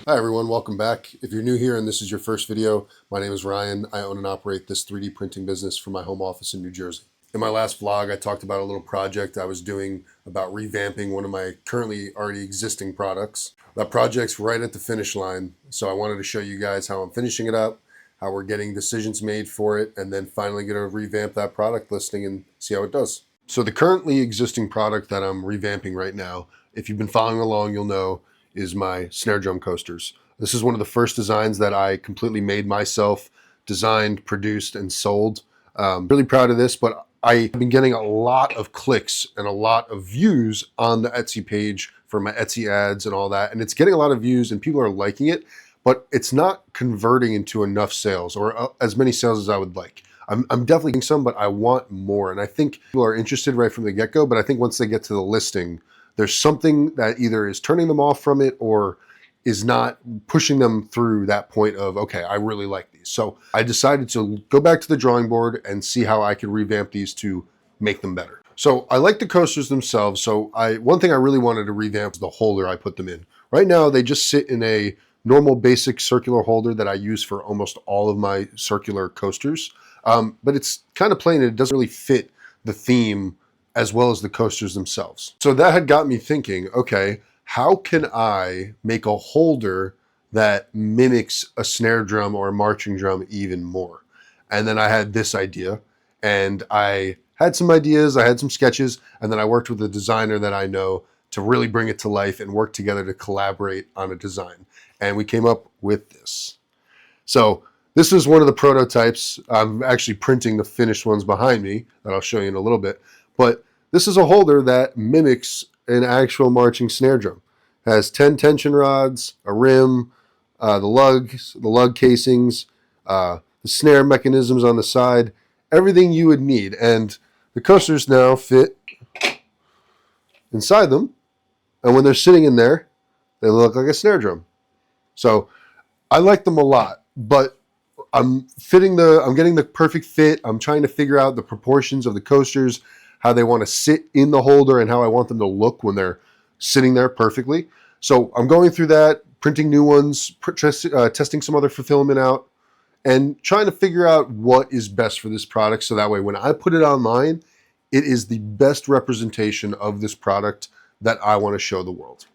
Hi everyone, welcome back. If you're new here and this is your first video, my name is Ryan. I own and operate this 3D printing business from my home office in New Jersey. In my last vlog, I talked about a little project I was doing about revamping one of my currently already existing products. That project's right at the finish line, so I wanted to show you guys how I'm finishing it up, how we're getting decisions made for it, and then finally going to revamp that product listing and see how it does. So the currently existing product that I'm revamping right now, if you've been following along, you'll know, is my snare drum coasters. This is one of the first designs that I completely made myself, designed, produced, and sold. Really proud of this, but I've been getting a lot of clicks and a lot of views on the Etsy page for my Etsy ads and all that. And it's getting a lot of views and people are liking it, but it's not converting into enough sales or as many sales as I would like. I'm definitely getting some, but I want more. And I think people are interested right from the get-go, but I think once they get to the listing, there's something that either is turning them off from it or is not pushing them through that point of, okay, I really like these. So I decided to go back to the drawing board and see how I could revamp these to make them better. So I like the coasters themselves. So one thing I really wanted to revamp is the holder I put them in. Right now, they just sit in a normal basic circular holder that I use for almost all of my circular coasters. But it's kind of plain and it doesn't really fit the theme as well as the coasters themselves. So that had got me thinking, okay, how can I make a holder that mimics a snare drum or a marching drum even more? And then I had this idea, and I had some ideas, I had some sketches, and then I worked with a designer that I know to really bring it to life and work together to collaborate on a design. And we came up with this. So this is one of the prototypes. I'm actually printing the finished ones behind me that I'll show you in a little bit. But this is a holder that mimics an actual marching snare drum. It has 10 tension rods, a rim, the lug casings, the snare mechanisms on the side, everything you would need. And the coasters now fit inside them. And when they're sitting in there, they look like a snare drum. So I like them a lot, but I'm getting the perfect fit. I'm trying to figure out the proportions of the coasters, how they want to sit in the holder and how I want them to look when they're sitting there perfectly. So I'm going through that, printing new ones, testing some other fulfillment out, and trying to figure out what is best for this product. So that way, when I put it online, it is the best representation of this product that I want to show the world.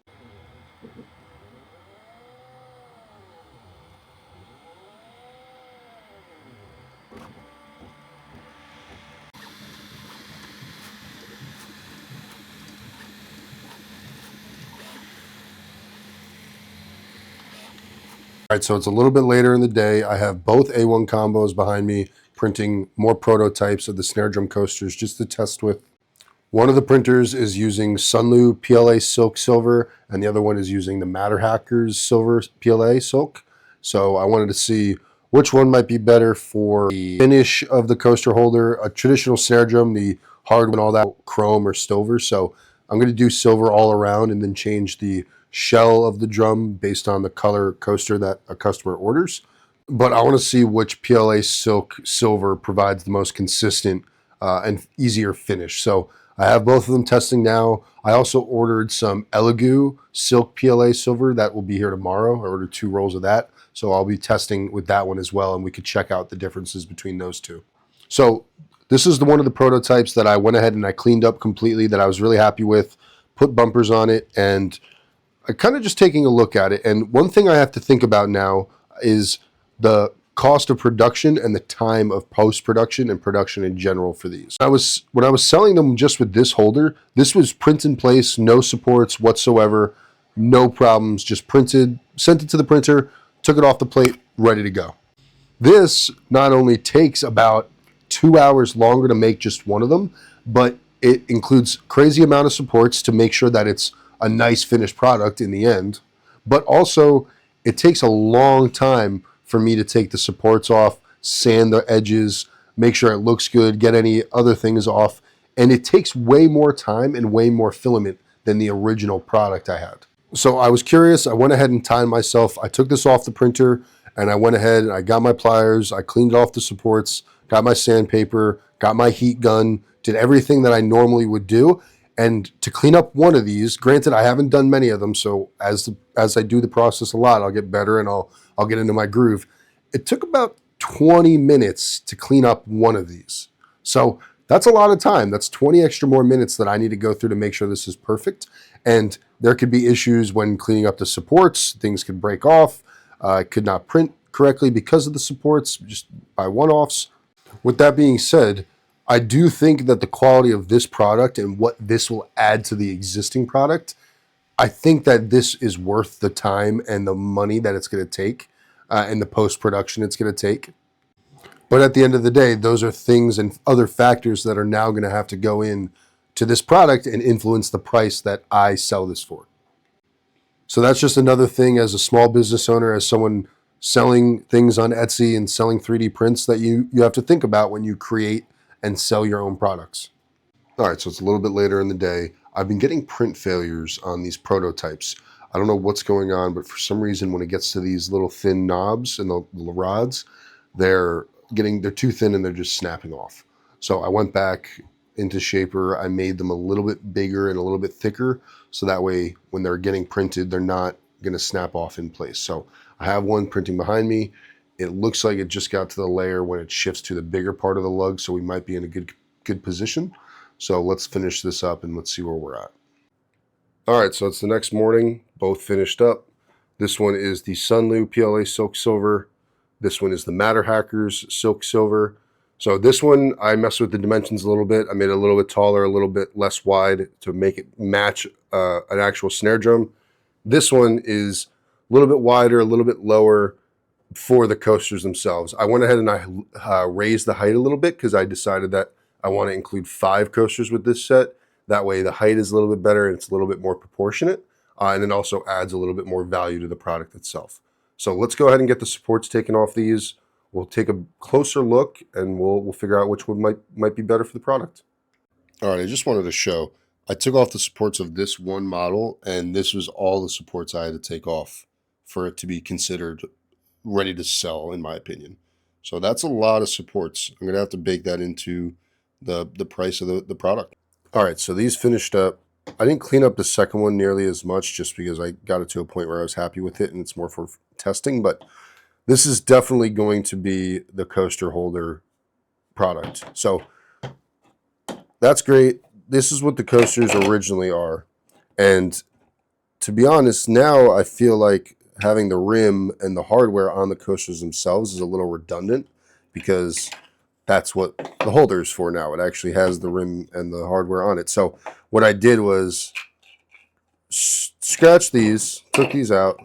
All right, so it's a little bit later in the day. I have both A1 combos behind me, printing more prototypes of the snare drum coasters just to test with. One of the printers is using Sunlu PLA Silk Silver, and the other one is using the MatterHackers Silver PLA Silk. So I wanted to see which one might be better for the finish of the coaster holder. A traditional snare drum, the hard one, all that chrome or silver. So I'm going to do silver all around and then change the shell of the drum based on the color coaster that a customer orders. But I want to see which PLA Silk Silver provides the most consistent and easier finish. So I have both of them testing now. I also ordered some Elegoo Silk PLA Silver that will be here tomorrow. I ordered 2 rolls of that. So I'll be testing with that one as well, and we could check out the differences between those two. So this is one of the prototypes that I went ahead and I cleaned up completely that I was really happy with, put bumpers on it, and I kind of just taking a look at it. And one thing I have to think about now is the cost of production and the time of post-production and production in general for these. When I was selling them just with this holder, this was print in place, no supports whatsoever, no problems, just printed, sent it to the printer, took it off the plate, ready to go. This not only takes about 2 hours longer to make just one of them, but it includes crazy amount of supports to make sure that it's a nice finished product in the end. But also, it takes a long time for me to take the supports off, sand the edges, make sure it looks good, get any other things off. And it takes way more time and way more filament than the original product I had. So I was curious, I went ahead and timed myself. I took this off the printer and I went ahead and I got my pliers, I cleaned off the supports, got my sandpaper, got my heat gun, did everything that I normally would do. And to clean up one of these, granted, I haven't done many of them, so as I do the process a lot, I'll get better and I'll get into my groove. It took about 20 minutes to clean up one of these. So that's a lot of time. That's 20 extra more minutes that I need to go through to make sure this is perfect. And there could be issues when cleaning up the supports. Things could break off. Could not print correctly because of the supports, just by one-offs. With that being said, I do think that the quality of this product and what this will add to the existing product, I think that this is worth the time and the money that it's going to take and the post-production it's going to take. But at the end of the day, those are things and other factors that are now going to have to go in to this product and influence the price that I sell this for. So that's just another thing as a small business owner, as someone selling things on Etsy and selling 3D prints that you have to think about when you create and sell your own products. All right, so it's a little bit later in the day. I've been getting print failures on these prototypes. I don't know what's going on, but for some reason, when it gets to these little thin knobs and the rods, they're too thin and they're just snapping off. So I went back into Shaper. I made them a little bit bigger and a little bit thicker, so that way when they're getting printed, they're not going to snap off in place. So I have one printing behind me. It looks like it just got to the layer when it shifts to the bigger part of the lug, so we might be in a good position. So let's finish this up and let's see where we're at. All right, so it's the next morning, both finished up. This one is the Sunlu PLA Silk Silver. This one is the MatterHackers Silk Silver. So this one, I messed with the dimensions a little bit. I made it a little bit taller, a little bit less wide to make it match an actual snare drum. This one is a little bit wider, a little bit lower for the coasters themselves. I went ahead and I raised the height a little bit because I decided that I want to include 5 coasters with this set. That way the height is a little bit better and it's a little bit more proportionate. And it also adds a little bit more value to the product itself. So let's go ahead and get the supports taken off these. We'll take a closer look and we'll figure out which one might be better for the product. All right, I just wanted to show, I took off the supports of this one model, and this was all the supports I had to take off for it to be considered ready to sell, in my opinion. So that's a lot of supports. I'm going to have to bake that into the price of the product. All right, so these finished up. I didn't clean up the second one nearly as much just because I got it to a point where I was happy with it and it's more for testing, but this is definitely going to be the coaster holder product. So that's great. This is what the coasters originally are. And to be honest, now I feel like having the rim and the hardware on the coasters themselves is a little redundant because that's what the holder is for now. It actually has the rim and the hardware on it. So what I did was scratch these, took these out,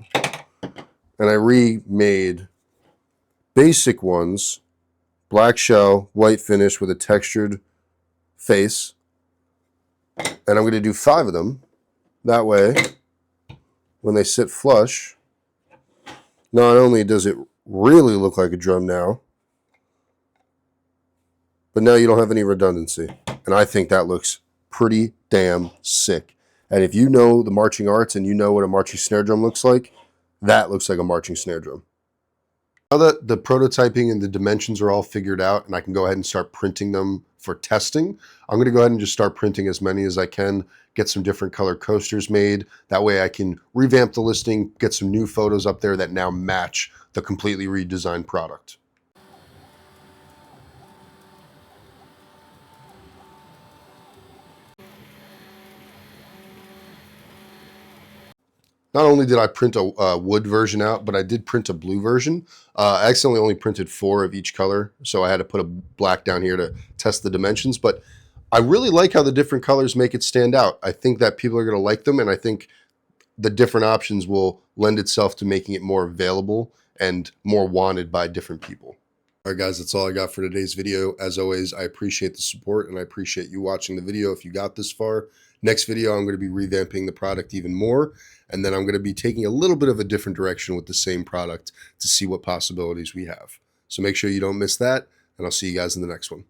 and I remade basic ones, black shell, white finish with a textured face. And I'm going to do 5 of them. That way, when they sit flush, not only does it really look like a drum now, but now you don't have any redundancy. And I think that looks pretty damn sick. And if you know the marching arts and you know what a marching snare drum looks like, that looks like a marching snare drum. Now that the prototyping and the dimensions are all figured out and I can go ahead and start printing them for testing, I'm going to go ahead and just start printing as many as I can, get some different color coasters made. That way I can revamp the listing, get some new photos up there that now match the completely redesigned product. Not only did I print a wood version out, but I did print a blue version. I accidentally only printed 4 of each color, so I had to put a black down here to test the dimensions. But I really like how the different colors make it stand out. I think that people are going to like them, and I think the different options will lend itself to making it more available and more wanted by different people. All right, guys, that's all I got for today's video. As always, I appreciate the support, and I appreciate you watching the video if you got this far. Next video, I'm going to be revamping the product even more, and then I'm going to be taking a little bit of a different direction with the same product to see what possibilities we have. So make sure you don't miss that, and I'll see you guys in the next one.